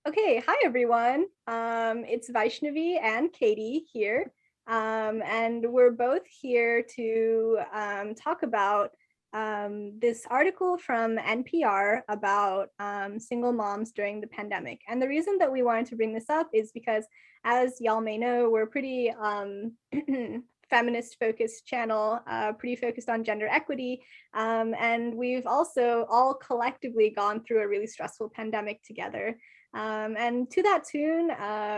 Okay, hi everyone. It's Vaishnavi and Katie here. And we're both here to talk about this article from NPR about single moms during the pandemic. And the reason that we wanted to bring this up is because, as y'all may know, we're pretty feminist focused channel, pretty focused on gender equity. And we've also all collectively gone through a really stressful pandemic together. And to that tune,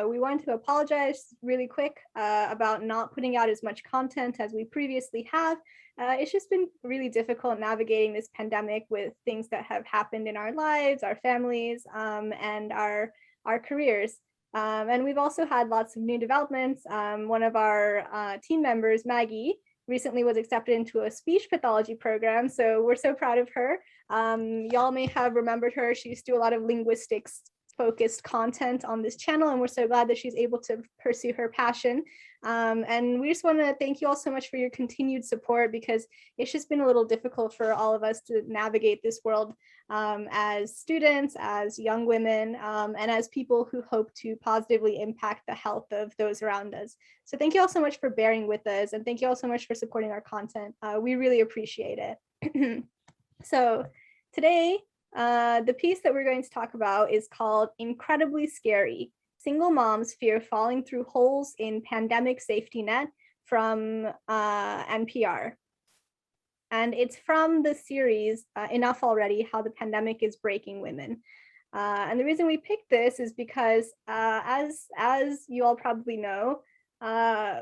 we wanted to apologize really quick about not putting out as much content as we previously have. It's just been really difficult navigating this pandemic with things that have happened in our lives, our families, and our careers. And we've also had lots of new developments. One of our team members, Maggie, recently was accepted into a speech pathology program. So we're so proud of her. Y'all may have remembered her. She used to do a lot of linguistics focused content on this channel, and we're so glad that she's able to pursue her passion. And we just want to thank you all so much for your continued support, because it's just been a little difficult for all of us to navigate this world as students, as young women, and as people who hope to positively impact the health of those around us. So thank you all so much for bearing with us, and thank you all so much for supporting our content. We really appreciate it. So today, the piece that we're going to talk about is called Incredibly Scary: Single Moms Fear Falling Through Holes in Pandemic Safety Net, from NPR. And it's from the series Enough Already: How the Pandemic is Breaking Women. And the reason we picked this is because, as you all probably know,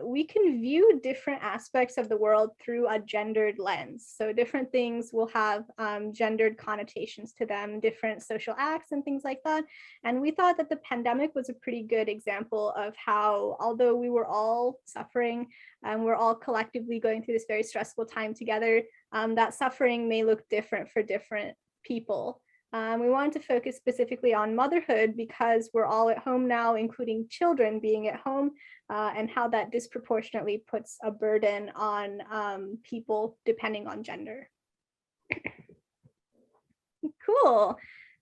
we can view different aspects of the world through a gendered lens. So different things will have gendered connotations to them, different social acts and things like that. And we thought that the pandemic was a pretty good example of how, although we were all suffering and we're all collectively going through this very stressful time together, that suffering may look different for different people. We wanted to focus specifically on motherhood because we're all at home now, including children being at home, and how that disproportionately puts a burden on people depending on gender. Cool.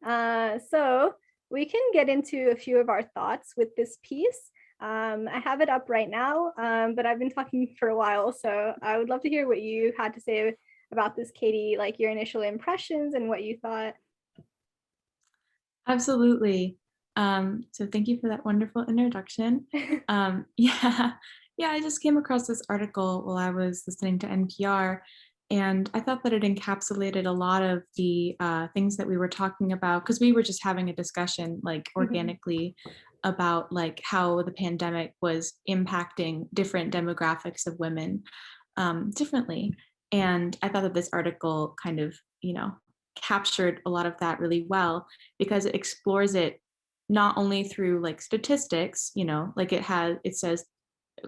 So we can get into a few of our thoughts with this piece. I have it up right now, but I've been talking for a while, so I would love to hear what you had to say about this, Katie, like your initial impressions and what you thought. Absolutely. So thank you for that wonderful introduction. Yeah, I just came across this article while I was listening to NPR, and I thought that it encapsulated a lot of the things that we were talking about, because we were just having a discussion like organically about like how the pandemic was impacting different demographics of women differently. And I thought that this article kind of, captured a lot of that really well, because it explores it not only through like statistics, like it says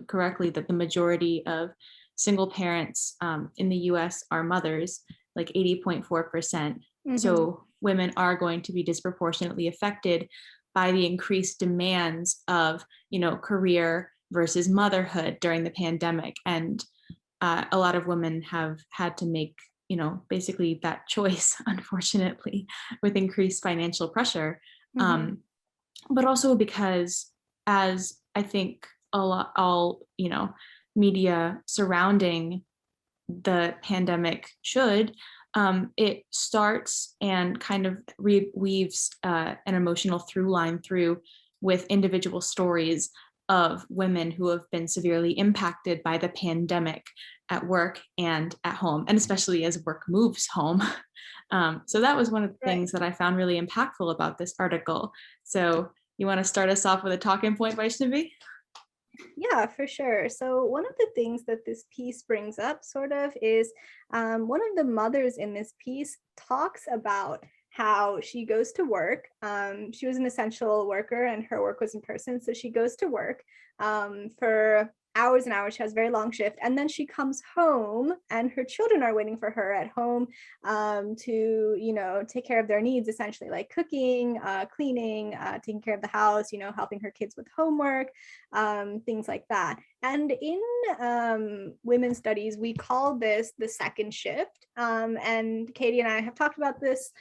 correctly that the majority of single parents in the US are mothers, like 80.4%. So women are going to be disproportionately affected by the increased demands of, career versus motherhood during the pandemic. And a lot of women have had to make, basically that choice, unfortunately, with increased financial pressure. But also because, as I think all media surrounding the pandemic should, it starts and kind of weaves an emotional through line through with individual stories of women who have been severely impacted by the pandemic at work and at home, and especially as work moves home. So that was one of the things that I found really impactful about this article. So you want to start us off with a talking point, Vaishnavi? Yeah, for sure. So one of the things that this piece brings up sort of is one of the mothers in this piece talks about how she goes to work. She was an essential worker and her work was in person. So she goes to work for hours and hours. She has a very long shift, and then she comes home and her children are waiting for her at home, to, you know, take care of their needs, essentially, like cooking, cleaning, taking care of the house, you know, helping her kids with homework, things like that. And in women's studies, we call this the second shift. And Katie and I have talked about this.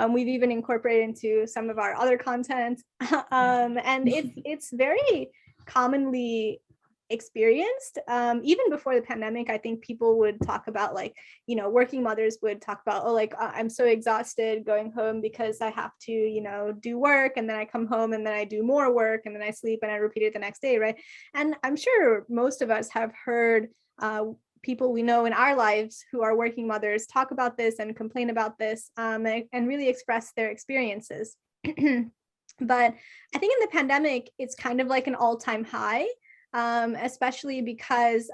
We've even incorporated into some of our other content. And it's very commonly experienced. Even before the pandemic, I think people would talk about, like, you know, working mothers would talk about, oh, like, I'm so exhausted going home because I have to, you know, do work, and then I come home and then I do more work, and then I sleep and I repeat it the next day, right? And I'm sure most of us have heard people we know in our lives who are working mothers talk about this and complain about this, and really express their experiences. But I think in the pandemic, it's kind of like an all-time high, especially because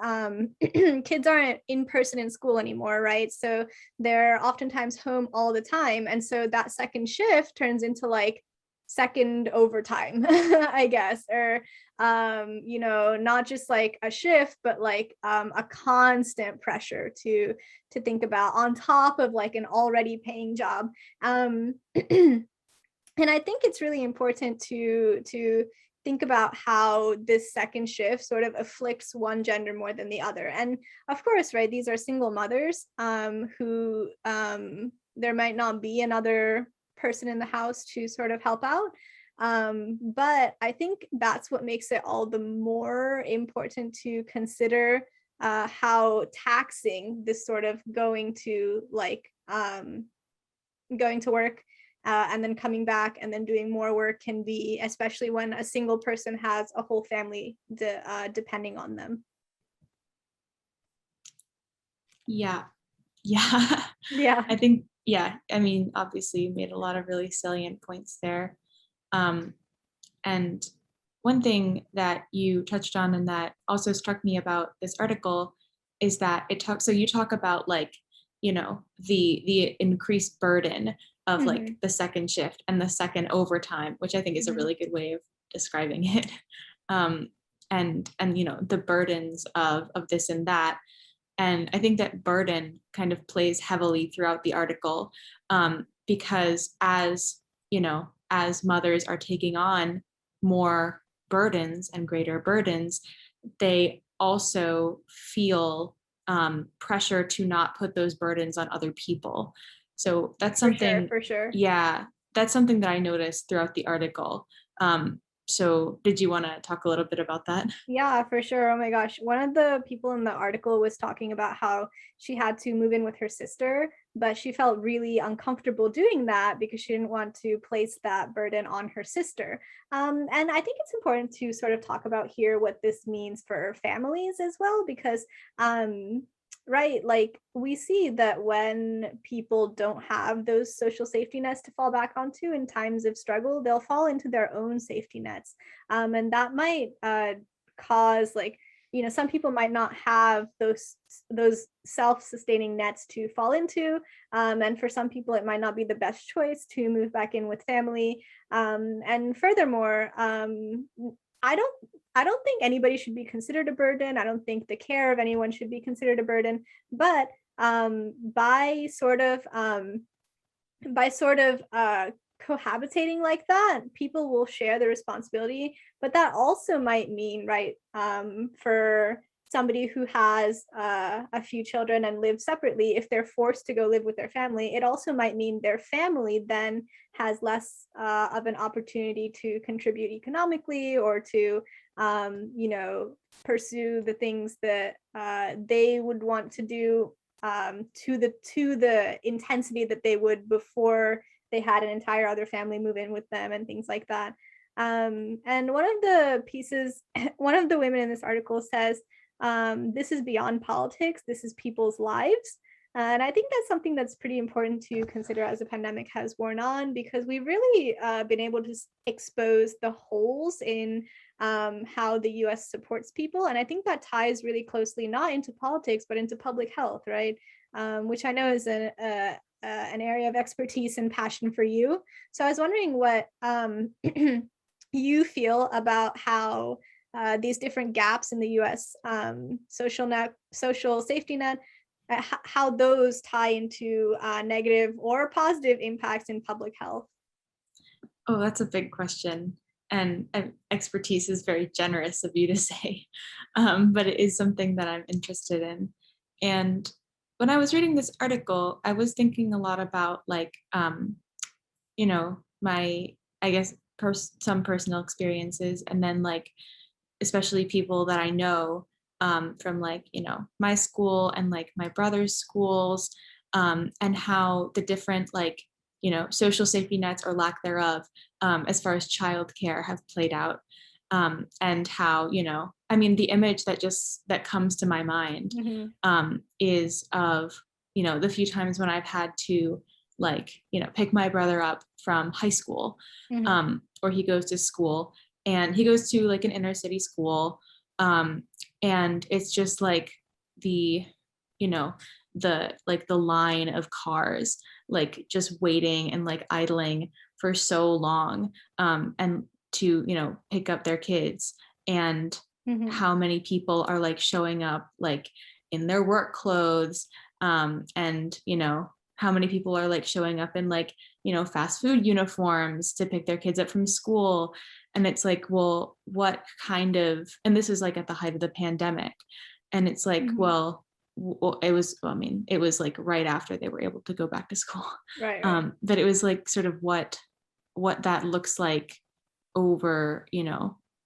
kids aren't in person in school anymore, right? So they're oftentimes home all the time. And so that second shift turns into like second overtime, I guess, or, you know, not just like a shift, but like a constant pressure to think about on top of like an already paying job. And I think it's really important to think about how this second shift sort of afflicts one gender more than the other. And of course, right, these are single mothers, who there might not be another person in the house to sort of help out. But I think that's what makes it all the more important to consider how taxing this sort of going to work, and then coming back and then doing more work can be, especially when a single person has a whole family depending on them. Yeah. Yeah. I think, I mean, obviously you made a lot of really salient points there. And one thing that you touched on and that also struck me about this article is that you talk about, like, you know, the increased burden of like the second shift and the second overtime, which I think is a really good way of describing it. And you know, the burdens of this and that. And I think that burden kind of plays heavily throughout the article, because as, you know, as mothers are taking on more burdens and greater burdens, they also feel pressure to not put those burdens on other people. So that's something, for sure. Yeah, that's something that I noticed throughout the article. So did you want to talk a little bit about that? Yeah, for sure. Oh my gosh. One of the people in the article was talking about how she had to move in with her sister, but she felt really uncomfortable doing that because she didn't want to place that burden on her sister. And I think it's important to sort of talk about here what this means for families as well, because right, like we see that when people don't have those social safety nets to fall back onto in times of struggle, they'll fall into their own safety nets. And that might cause, like, you know, some people might not have those self-sustaining nets to fall into, and for some people it might not be the best choice to move back in with family. And furthermore, I don't think anybody should be considered a burden. I don't think the care of anyone should be considered a burden. But by sort of cohabitating like that, people will share the responsibility. But that also might mean, right, for somebody who has a few children and live separately, if they're forced to go live with their family, it also might mean their family then has less of an opportunity to contribute economically or to, you know, pursue the things that they would want to do to the intensity that they would before they had an entire other family move in with them and things like that. And one of the women in this article says, this is beyond politics, this is people's lives. And I think that's something that's pretty important to consider as the pandemic has worn on, because we've really been able to expose the holes in how the US supports people. And I think that ties really closely, not into politics, but into public health, right? Which I know is an area of expertise and passion for you. So I was wondering what you feel about how these different gaps in the U.S. Social safety net, how those tie into negative or positive impacts in public health? Oh, that's a big question. And expertise is very generous of you to say, but it is something that I'm interested in. And when I was reading this article, I was thinking a lot about like, my, I guess, some personal experiences, and then like, especially people that I know from like, my school and like my brother's schools, and how the different like, social safety nets or lack thereof, as far as childcare have played out. And how, I mean, the image that comes to my mind is of, the few times when I've had to like, pick my brother up from high school, or he goes to school, and he goes to like an inner city school. And it's just like the, the line of cars, like just waiting and like idling for so long, and to, pick up their kids, and how many people are like showing up like in their work clothes, and how many people are like showing up in like, fast food uniforms to pick their kids up from school. And it's like, well, what kind of, and this is like at the height of the pandemic. And it's like, well, it was, I mean, it was like right after they were able to go back to school. Right. But it was like sort of what that looks like over,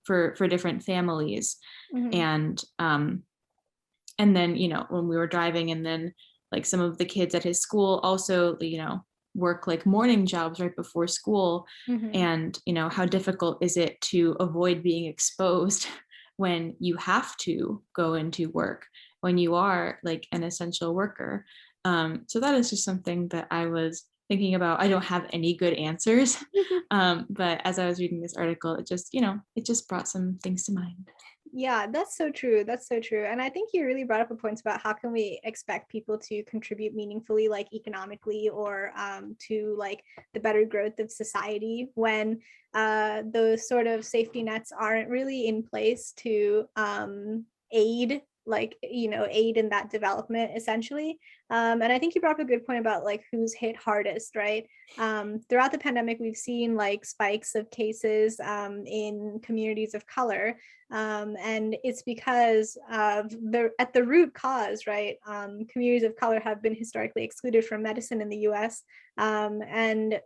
for different families. And then, when we were driving, and then like some of the kids at his school also, work like morning jobs right before school. And, how difficult is it to avoid being exposed when you have to go into work, when you are like an essential worker. So that is just something that I was thinking about. I don't have any good answers, but as I was reading this article, it just brought some things to mind. Yeah, that's so true. That's so true. And I think you really brought up a point about how can we expect people to contribute meaningfully, like economically, or to like the better growth of society, when those sort of safety nets aren't really in place to aid aid in that development, essentially. And I think you brought up a good point about like who's hit hardest, right? Throughout the pandemic, we've seen like spikes of cases in communities of color. And it's because of at the root cause, right? Communities of color have been historically excluded from medicine in the US. And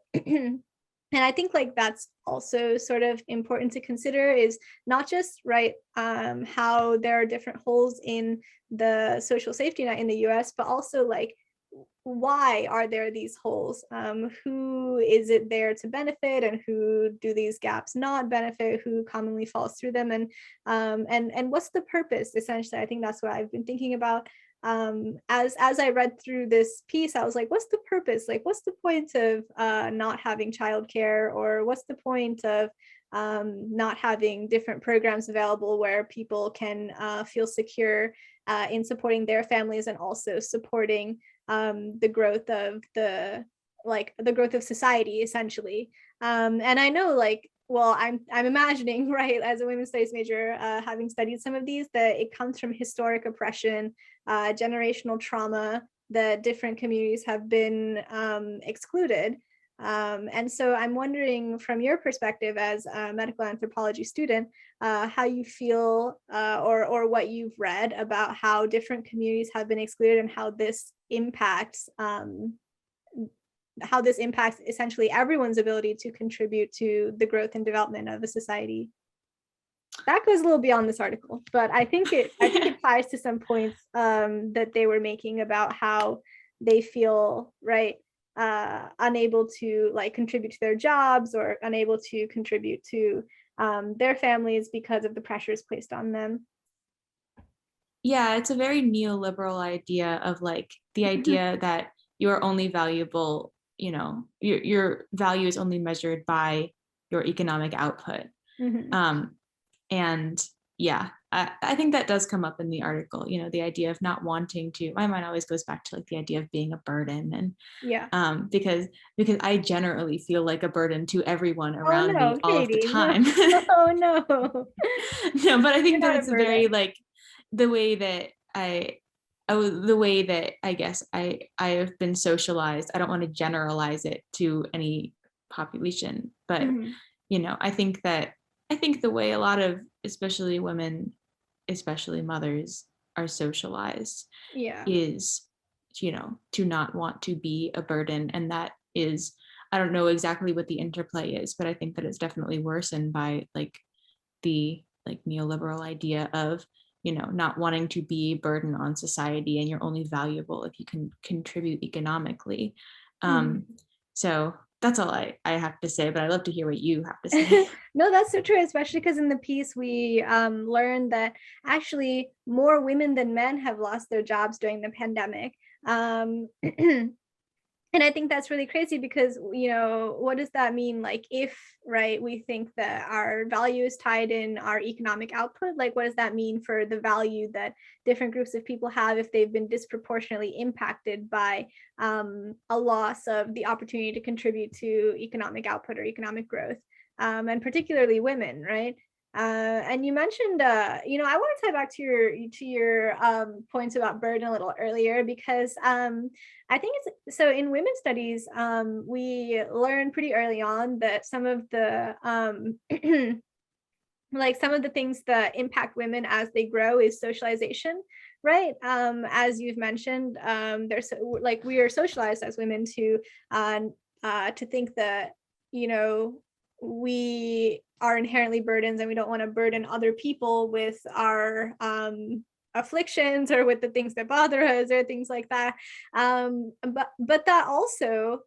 and I think like that's also sort of important to consider, is not just right how there are different holes in the social safety net in the US, but also like why are there these holes? Who is it there to benefit, and who do these gaps not benefit? Who commonly falls through them, and what's the purpose? Essentially, I think that's what I've been thinking about. As I read through this piece, I was like, what's the purpose? Like, what's the point of not having childcare, or what's the point of not having different programs available where people can feel secure in supporting their families, and also supporting the growth of the growth of society, essentially. And I know, like, well, I'm imagining, right, as a women's studies major, having studied some of these, that it comes from historic oppression, generational trauma, that different communities have been excluded. And so I'm wondering, from your perspective as a medical anthropology student, how you feel, or what you've read about how different communities have been excluded, and how this impacts essentially everyone's ability to contribute to the growth and development of a society. That goes a little beyond this article, but I think it ties to some points that they were making about how they feel, right, unable to like contribute to their jobs, or unable to contribute to their families because of the pressures placed on them. Yeah, it's a very neoliberal idea of like the idea that you are only valuable, your value is only measured by your economic output. And yeah, I think that does come up in the article, you know, the idea of not wanting to, my mind always goes back to like the idea of being a burden. And Yeah. because I generally feel like a burden to everyone Oh around me no, all of the Katie, no. time. Oh no. No, but I You're think that not a it's a very burden. like the way that the way that I guess I have been socialized. I don't want to generalize it to any population, but Mhm. you know, I think the way a lot of especially women, especially mothers, are socialized Yeah. is, you know, to not want to be a burden. And that is, I don't know exactly what the interplay is, but I think that it's definitely worsened by like the like neoliberal idea of, you know, not wanting to be a burden on society and you're only valuable if you can contribute economically. Mhm. So that's all I have to say, but I'd love to hear what you have to say. No, that's so true, especially because in the piece we learned that actually more women than men have lost their jobs during the pandemic. And I think that's really crazy because, you know, what does that mean? Like if, right, we think that our value is tied in our economic output, like what does that mean for the value that different groups of people have if they've been disproportionately impacted by a loss of the opportunity to contribute to economic output or economic growth, and particularly women, right? And you mentioned, you know, I want to tie back to your points about burden a little earlier because I think it's so in women's studies, we learned pretty early on that some of the like some of the things that impact women as they grow is socialization, right? As you've mentioned, there's like we are socialized as women to think that, you know, we are inherently burdens and we don't want to burden other people with our afflictions or with the things that bother us or things like that. But that also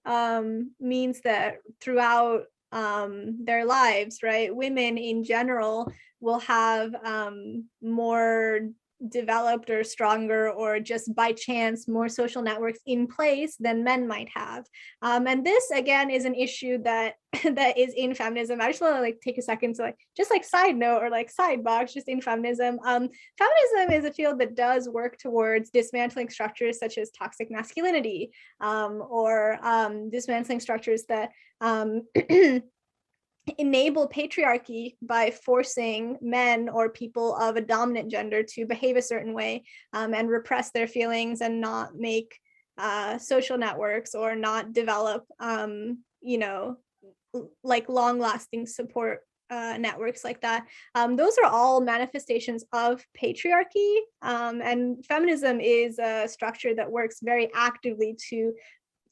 means that throughout their lives, right, women in general will have more developed or stronger or just by chance more social networks in place than men might have, and this again is an issue that that is in feminism. I just want to like take a second to like just like side note or like side box just in feminism. Feminism is a field that does work towards dismantling structures such as toxic masculinity, or dismantling structures that enable patriarchy by forcing men or people of a dominant gender to behave a certain way, and repress their feelings and not make social networks or not develop, you know, like long lasting support networks like that. Those are all manifestations of patriarchy, and feminism is a structure that works very actively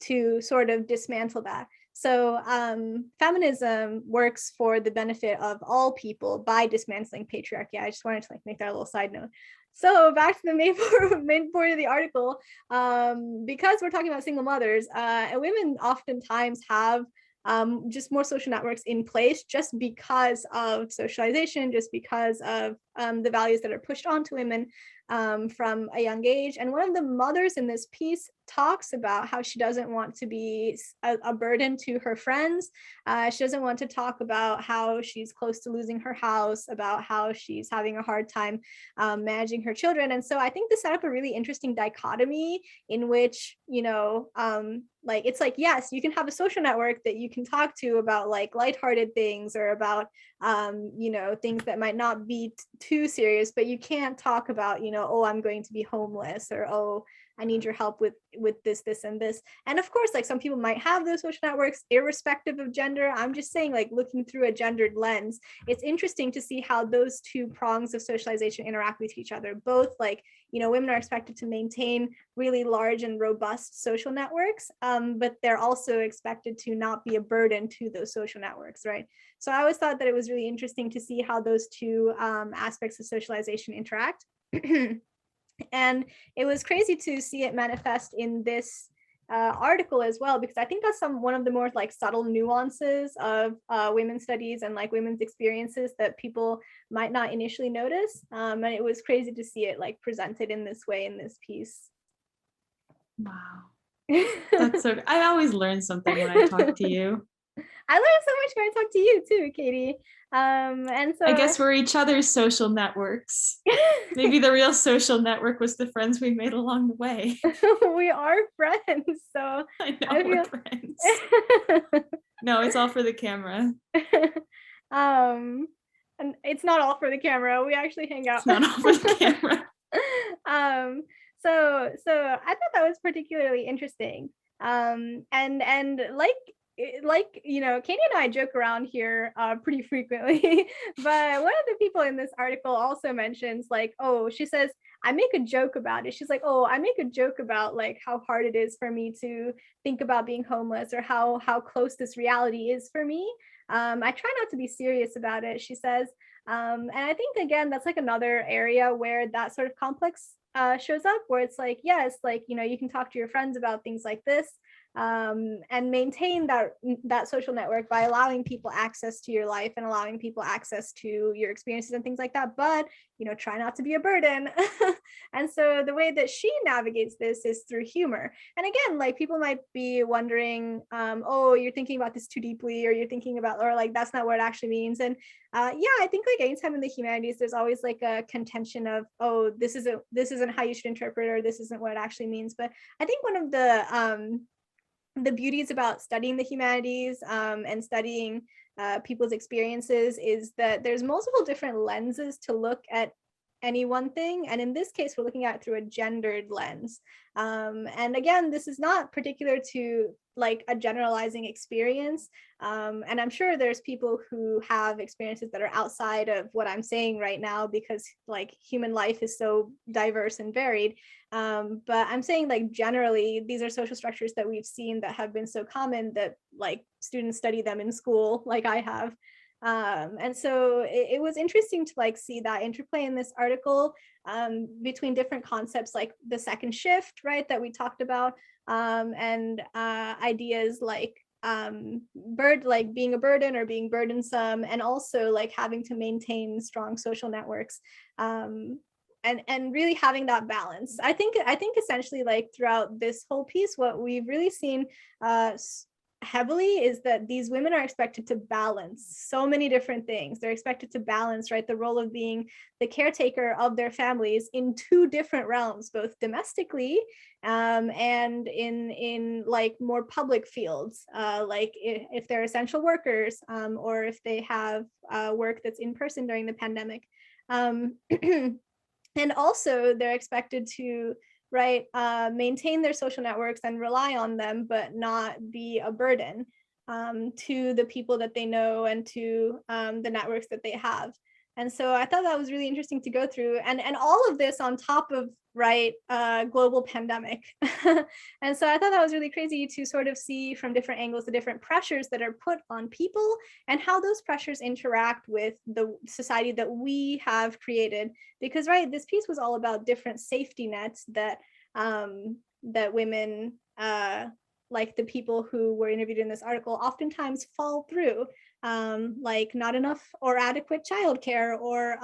to sort of dismantle that. So feminism works for the benefit of all people by dismantling patriarchy. I just wanted to like make that a little side note. So back to the main point of the article, because we're talking about single mothers, and women oftentimes have just more social networks in place just because of socialization, just because of the values that are pushed onto women from a young age. And one of the mothers in this piece talks about how she doesn't want to be a burden to her friends. She doesn't want to talk about how she's close to losing her house, about how she's having a hard time managing her children. And so I think this set up a really interesting dichotomy in which, you know, like it's like, yes, you can have a social network that you can talk to about like lighthearted things or about you know, things that might not be too serious, but you can't talk about, you know, oh, I'm going to be homeless, or oh, I need your help with this and this. And of course, like some people might have those social networks irrespective of gender. I'm just saying, like looking through a gendered lens, it's interesting to see how those two prongs of socialization interact with each other. Both, like, you know, women are expected to maintain really large and robust social networks, but they're also expected to not be a burden to those social networks, right? So I always thought that it was really interesting to see how those two aspects of socialization interact. And it was crazy to see it manifest in this article as well, because I think that's one of the more like subtle nuances of women's studies and like women's experiences that people might not initially notice. And it was crazy to see it like presented in this way in this piece. Wow. That's so, I always learn something when I talk to you. I learned so much when I talked to you too, Katie. And so I guess we're each other's social networks. Maybe the real social network was the friends we made along the way. we are friends. So I know I we're feel friends. No, it's all for the camera. and it's not all for the camera. We actually hang out. It's not all for the camera. So I thought that was particularly interesting. And like you know, Katie and I joke around here pretty frequently, but one of the people in this article also mentions like, oh, she says, I make a joke about it. She's like, oh, I make a joke about like how hard it is for me to think about being homeless, or how close this reality is for me. I try not to be serious about it, she says. And I think again, that's like another area where that sort of complex shows up, where it's like, yes, like, you know, you can talk to your friends about things like this, and maintain that social network by allowing people access to your life and allowing people access to your experiences and things like that. But, you know, try not to be a burden. And so the way that she navigates this is through humor. And again, like people might be wondering, oh, you're thinking about this too deeply, or you're thinking about, or like, that's not what it actually means. And yeah, I think like anytime in the humanities, there's always like a contention of, oh, this isn't how you should interpret, or this isn't what it actually means. But I think one of the beauties about studying the humanities and studying people's experiences is that there's multiple different lenses to look at any one thing. And in this case, we're looking at it through a gendered lens. And again, this is not particular to like a generalizing experience. And I'm sure there's people who have experiences that are outside of what I'm saying right now, because like human life is so diverse and varied. But I'm saying like generally, these are social structures that we've seen that have been so common that like students study them in school, like I have. And so it was interesting to like see that interplay in this article between different concepts like the second shift, right, that we talked about, and ideas like like being a burden or being burdensome, and also like having to maintain strong social networks. And really having that balance. I think essentially like throughout this whole piece, what we've really seen heavily is that these women are expected to balance so many different things. They're expected to balance, right, the role of being the caretaker of their families in two different realms, both domestically and in like more public fields, like if they're essential workers, or if they have work that's in person during the pandemic. And also they're expected to, right, maintain their social networks and rely on them, but not be a burden to the people that they know and to the networks that they have. And so I thought that was really interesting to go through, and all of this on top of, right, global pandemic. And so I thought that was really crazy to sort of see from different angles the different pressures that are put on people and how those pressures interact with the society that we have created. Because, right, this piece was all about different safety nets that that women, like the people who were interviewed in this article, oftentimes fall through, like not enough or adequate childcare, or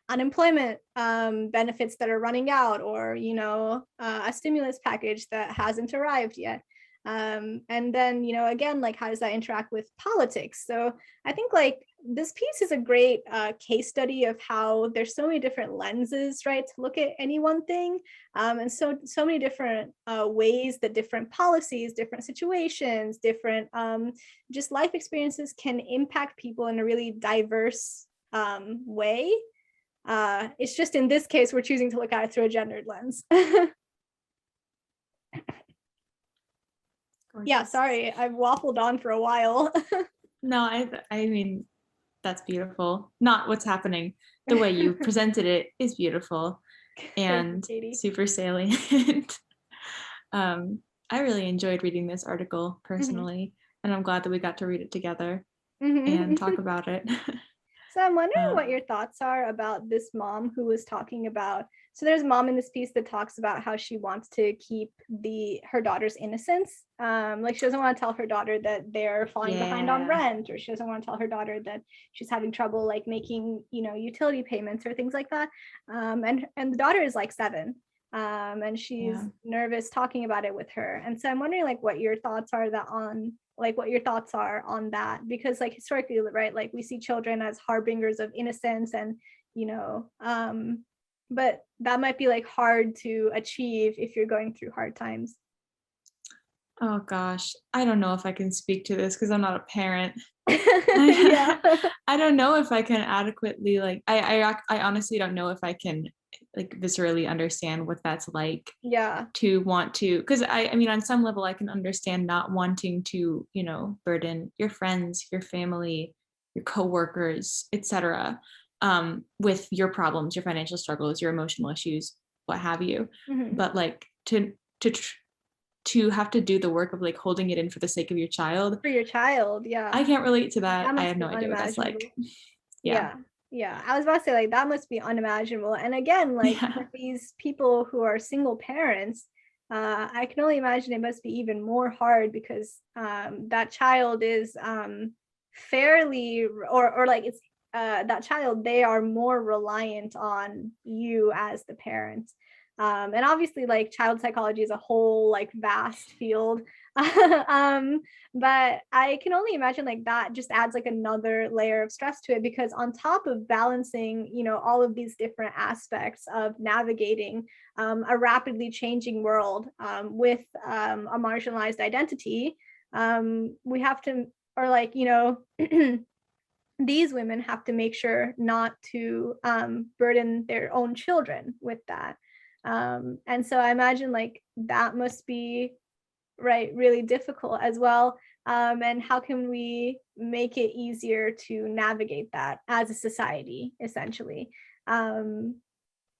unemployment benefits that are running out, or, you know, a stimulus package that hasn't arrived yet. And then, you know, again, like how does that interact with politics? So I think like this piece is a great case study of how there's so many different lenses, right, to look at any one thing, and so many different ways that different policies, different situations, different just life experiences can impact people in a really diverse way. It's just in this case we're choosing to look at it through a gendered lens. Yeah, sorry, I've waffled on for a while. No, I mean, that's beautiful. Not what's happening. The way you presented it is beautiful and super salient. I really enjoyed reading this article personally, and I'm glad that we got to read it together and talk about it. So I'm wondering what your thoughts are about this mom who was talking about, so there's a mom in this piece that talks about how she wants to keep her daughter's innocence. Like she doesn't want to tell her daughter that they're falling behind on rent, or she doesn't want to tell her daughter that she's having trouble like making, you know, utility payments or things like that. And the daughter is like 7. and she's Yeah. nervous talking about it with her. And so I'm wondering like what your thoughts are on that, because like historically, right, like we see children as harbingers of innocence, and you know, but that might be like hard to achieve if you're going through hard times. Oh gosh, I don't know if I can speak to this because I'm not a parent. Yeah. I don't know if I can adequately like I honestly don't know if I can like viscerally understand what that's like Yeah. to want to, because I mean on some level I can understand not wanting to, you know, burden your friends, your family, your coworkers, etc. With your problems, your financial struggles, your emotional issues, what have you. Mhm. But like to have to do the work of like holding it in for the sake of your child, For your child, I yeah. can't relate to That that. I must have be no idea what that's like. unimaginable. Yeah. Yeah. Yeah. I was about to say like that must be unimaginable. And again, like Yeah. for these people who are single parents, I can only imagine it must be even more hard because that child is fairly or like it's that child, they are more reliant on you as the parent. And obviously like child psychology is a whole like vast field. um but I can only imagine like that just adds like another layer of stress to it, because on top of balancing, you know, all of these different aspects of navigating a rapidly changing world with a marginalized identity, we have to, or like, you know, these women have to make sure not to burden their own children with that. And so I imagine like that must be right really difficult as well. And how can we make it easier to navigate that as a society, essentially? um,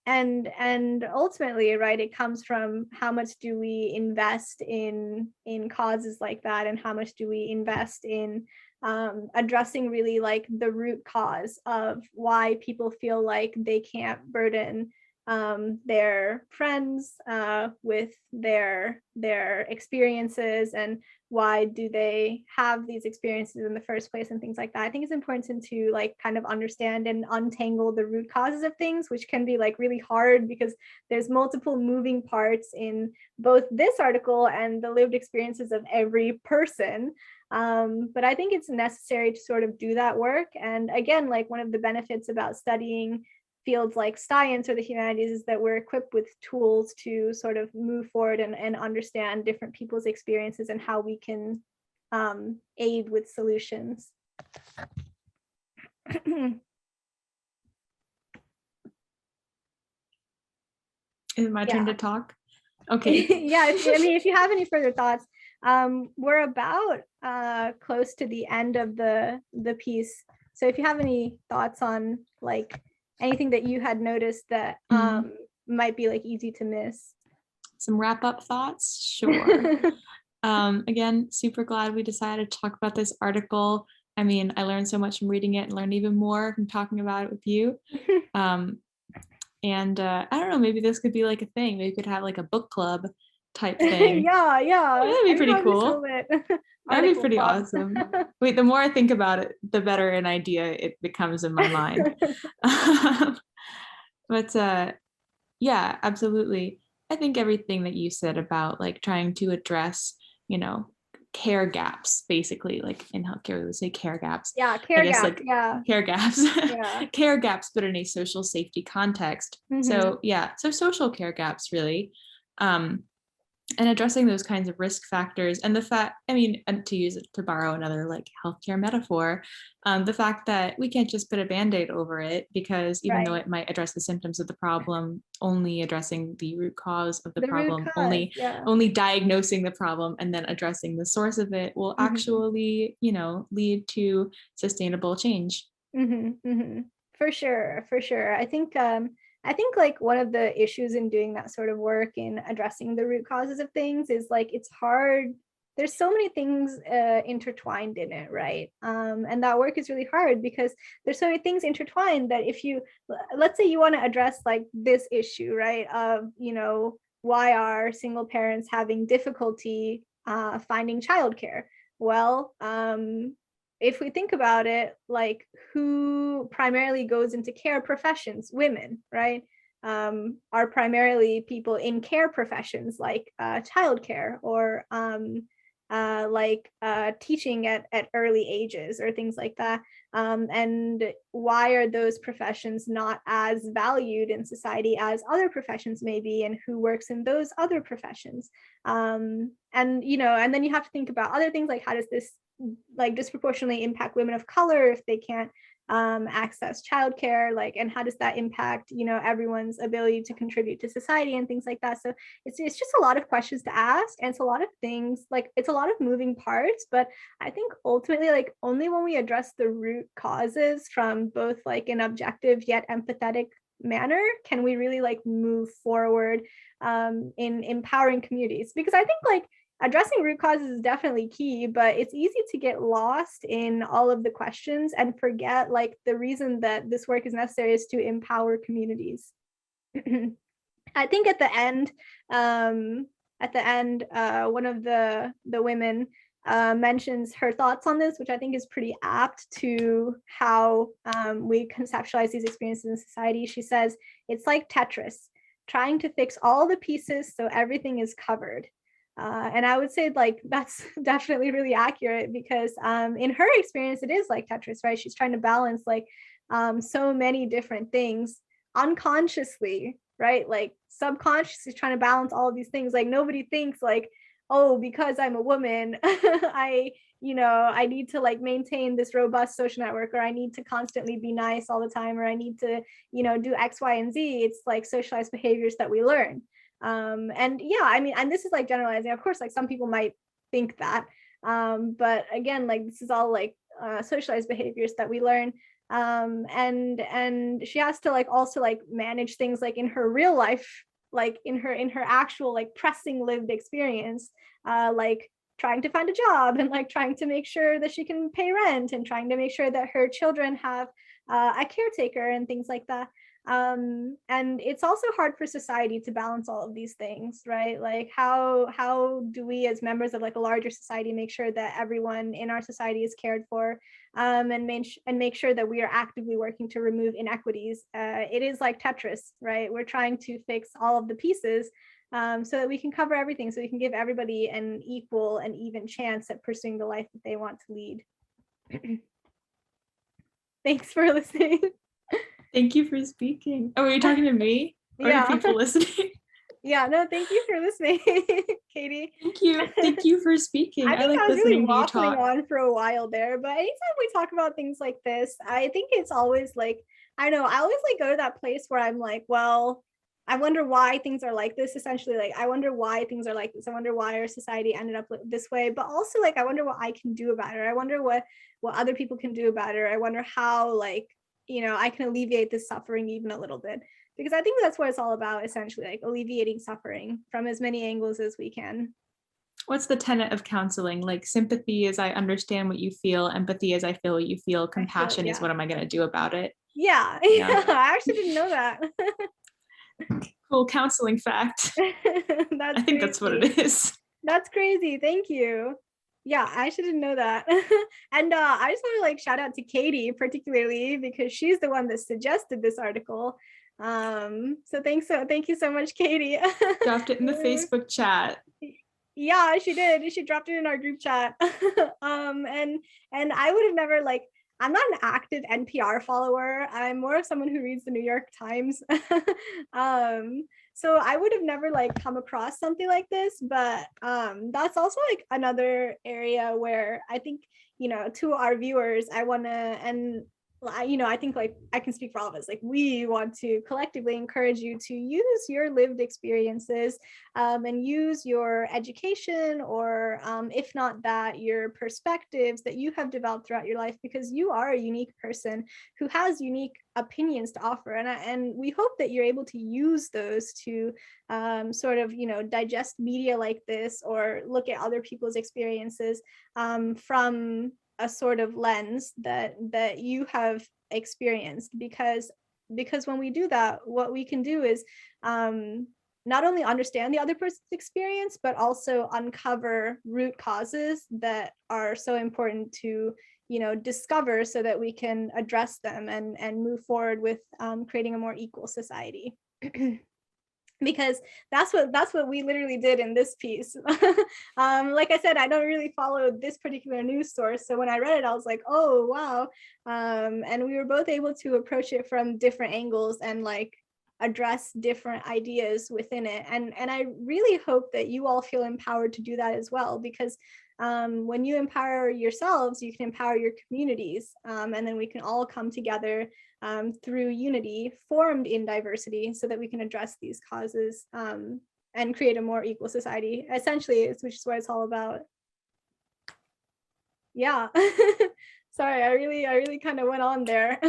and ultimately, right, it comes from how much do we invest in causes like that, and how much do we invest in addressing really like the root cause of why people feel like they can't burden their friends with their experiences, and why do they have these experiences in the first place and things like that. I think it's important to like kind of understand and untangle the root causes of things, which can be like really hard because there's multiple moving parts in both this article and the lived experiences of every person. But I think it's necessary to sort of do that work. And again, like one of the benefits about studying fields like science or the humanities is that we're equipped with tools to sort of move forward and understand different people's experiences and how we can aid with solutions. Is it my turn to Yeah. talk? Okay. Yeah, if you have any further thoughts, we're about close to the end of the piece. So if you have any thoughts on like anything that you had noticed that might be like easy to miss. Some wrap up thoughts? Sure. Again, super glad we decided to talk about this article. I mean, I learned so much from reading it and learned even more from talking about it with you. And I don't know, maybe this could be like a thing. Maybe we could have like a book club type thing. Yeah, That'd be pretty cool. That'd be pretty club. awesome. Wait, the more I think about it, the better an idea it becomes in my mind. But yeah, absolutely. I think everything that you said about like trying to address, you know, care gaps, basically, like in healthcare, we would say care gaps. Yeah, I care guess gap. like Yeah. care gaps, Yeah. care gaps, but in a social safety context. So yeah, so social care gaps really. And addressing those kinds of risk factors, and the fact, I mean, and to use it to borrow another like healthcare metaphor, the fact that we can't just put a band-aid over it, because even though Right. it might address the symptoms of the problem, only addressing the root cause of the The root problem, cause. Yeah. only diagnosing the problem and then addressing the source of it will actually, you know, lead to sustainable change. For sure, for sure. I think like one of the issues in doing that sort of work in addressing the root causes of things is like it's hard. There's so many things intertwined in it, right? And that work is really hard because there's so many things intertwined that if you, let's say you want to address like this issue, right? Of, you know, why are single parents having difficulty finding childcare? Well, if we think about it, like who primarily goes into care professions? Women, right? are primarily people in care professions like childcare or teaching at early ages or things like that. And why are those professions not as valued in society as other professions may be, and who works in those other professions? And then you have to think about other things like, how does this like disproportionately impact women of color if they can't access childcare, like, and how does that impact everyone's ability to contribute to society and things like that? So it's just a lot of questions to ask, and it's a lot of things, like it's a lot of moving parts, but I think ultimately, like, only when we address the root causes from both like an objective yet empathetic manner can we really like move forward in empowering communities. Because I think like addressing root causes is definitely key, but it's easy to get lost in all of the questions and forget like the reason that this work is necessary is to empower communities. I think at the end, one of the women mentions her thoughts on this, which I think is pretty apt to how we conceptualize these experiences in society. She says, it's like Tetris, trying to fix all the pieces so everything is covered. And I would say like that's definitely really accurate, because in her experience, it is like Tetris, right? She's trying to balance like so many different things unconsciously, right? Like subconsciously trying to balance all of these things. Like nobody thinks like, oh, because I'm a woman, I need to like maintain this robust social network, or I need to constantly be nice all the time, or I need to, do X, Y, and Z. It's like socialized behaviors that we learn. And yeah, I mean, and this is like generalizing, of course, like some people might think that, but again, like this is all like socialized behaviors that we learn. And she has to like also like manage things like in her real life, like in her actual like pressing lived experience, like trying to find a job and like trying to make sure that she can pay rent and trying to make sure that her children have a caretaker and things like that. And it's also hard for society to balance all of these things, right? Like how do we as members of like a larger society make sure that everyone in our society is cared for, and make sure that we are actively working to remove inequities? It is like Tetris, right? We're trying to fix all of the pieces so that we can cover everything, so we can give everybody an equal and even chance at pursuing the life that they want to lead. Thanks for listening. Thank you for speaking. Oh, are you talking to me? Or Yeah. are people listening? Yeah, no, thank you for listening, Katie. Thank you. Thank you for speaking. I I think like I was really listening to you waffling talk. on for a while there, but anytime we talk about things like this, I think it's always like, I don't know, I always like go to that place where I'm like, well, I wonder why things are like this. Essentially, like, I wonder why things are like this. I wonder why our society ended up this way. But also, like, I wonder what I can do about it. I wonder what other people can do about it. I wonder how, like, I can alleviate this suffering even a little bit. Because I think that's what it's all about, essentially, like alleviating suffering from as many angles as we can. What's the tenet of counseling? Like, sympathy is I understand what you feel, empathy is I feel what you feel, compassion is yeah. what am I going to do about it? Yeah. Yeah. I actually didn't know that. Cool counseling fact. That's I think crazy. that's what it is. That's crazy. Thank you. Yeah, I actually didn't know that. And I just want to like shout out to Katie particularly, because she's the one that suggested this article. So thank you so much, Katie. Dropped it in the Facebook chat. Yeah, she did. She dropped it in our group chat. And I would have never like, I'm not an active NPR follower. I'm more of someone who reads the New York Times. So I would have never like come across something like this, but that's also like another area where I think, to our viewers, I want to, and I think like I can speak for all of us, like we want to collectively encourage you to use your lived experiences and use your education, or if not that, your perspectives that you have developed throughout your life, because you are a unique person who has unique opinions to offer. And we hope that you're able to use those to sort of, digest media like this, or look at other people's experiences from a sort of lens that you have experienced, because when we do that, what we can do is not only understand the other person's experience, but also uncover root causes that are so important to discover, so that we can address them and move forward with creating a more equal society. because that's what we literally did in this piece. Like I said, I don't really follow this particular news source, so when I read it, I was like, oh wow. And we were both able to approach it from different angles and like address different ideas within it. And I really hope that you all feel empowered to do that as well, because when you empower yourselves, you can empower your communities, and then we can all come together through unity formed in diversity so that we can address these causes and create a more equal society, essentially, which is what it's all about. Yeah. Sorry, I really kind of went on there.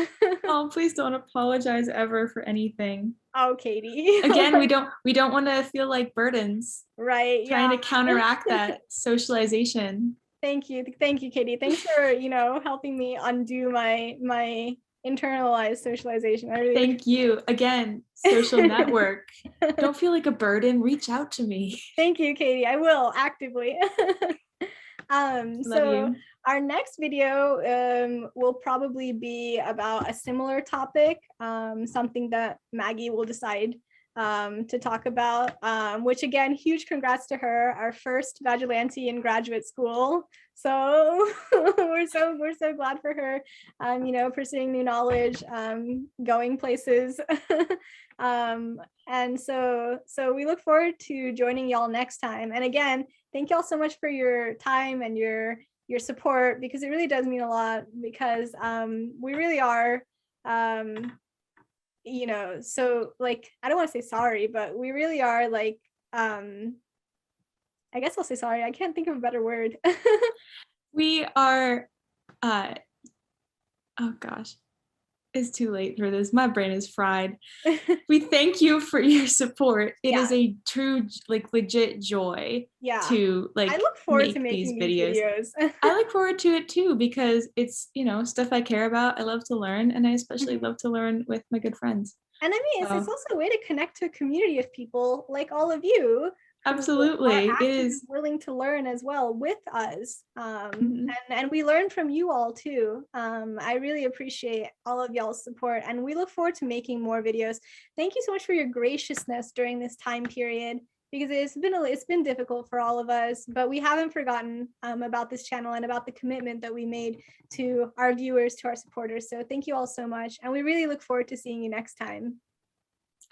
Oh, please don't apologize ever for anything. Oh, Katie. Again, we don't want to feel like burdens. Right. Trying Yeah. to counteract that socialization. Thank you, Katie. Thanks for helping me undo my internalized socialization. I really Thank you again. Social network. Don't feel like a burden. Reach out to me. Thank you, Katie. I will actively. Love So you. our next video will probably be about a similar topic, something that Maggie will decide to talk about, which again, huge congrats to her, our first Vigilante in graduate school. So we're so glad for her, pursuing new knowledge, going places. And so we look forward to joining y'all next time. And again, thank y'all so much for your time and your support, because it really does mean a lot, because we really are so like, I don't want to say sorry, but we really are like I guess I'll say sorry. I can't think of a better word. We are oh gosh, it's too late for this. My brain is fried. We thank you for your support. It is a true, like, legit joy to like I look forward make to making these videos. videos. I look forward to it too, because it's, stuff I care about. I love to learn, and I especially love to learn with my good friends. And I mean, it's also a way to connect to a community of people like all of you. Absolutely. Are It is willing to learn as well with us. And we learn from you all too. I really appreciate all of y'all's support, and we look forward to making more videos. Thank you so much for your graciousness during this time period, because it's been difficult for all of us, but we haven't forgotten about this channel and about the commitment that we made to our viewers, to our supporters. So thank you all so much, and we really look forward to seeing you next time.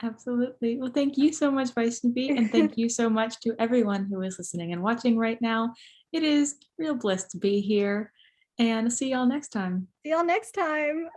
Absolutely. Well, thank you so much, Vaishnavi, and thank you so much to everyone who is listening and watching right now. It is real bliss to be here, and see y'all next time. See y'all next time.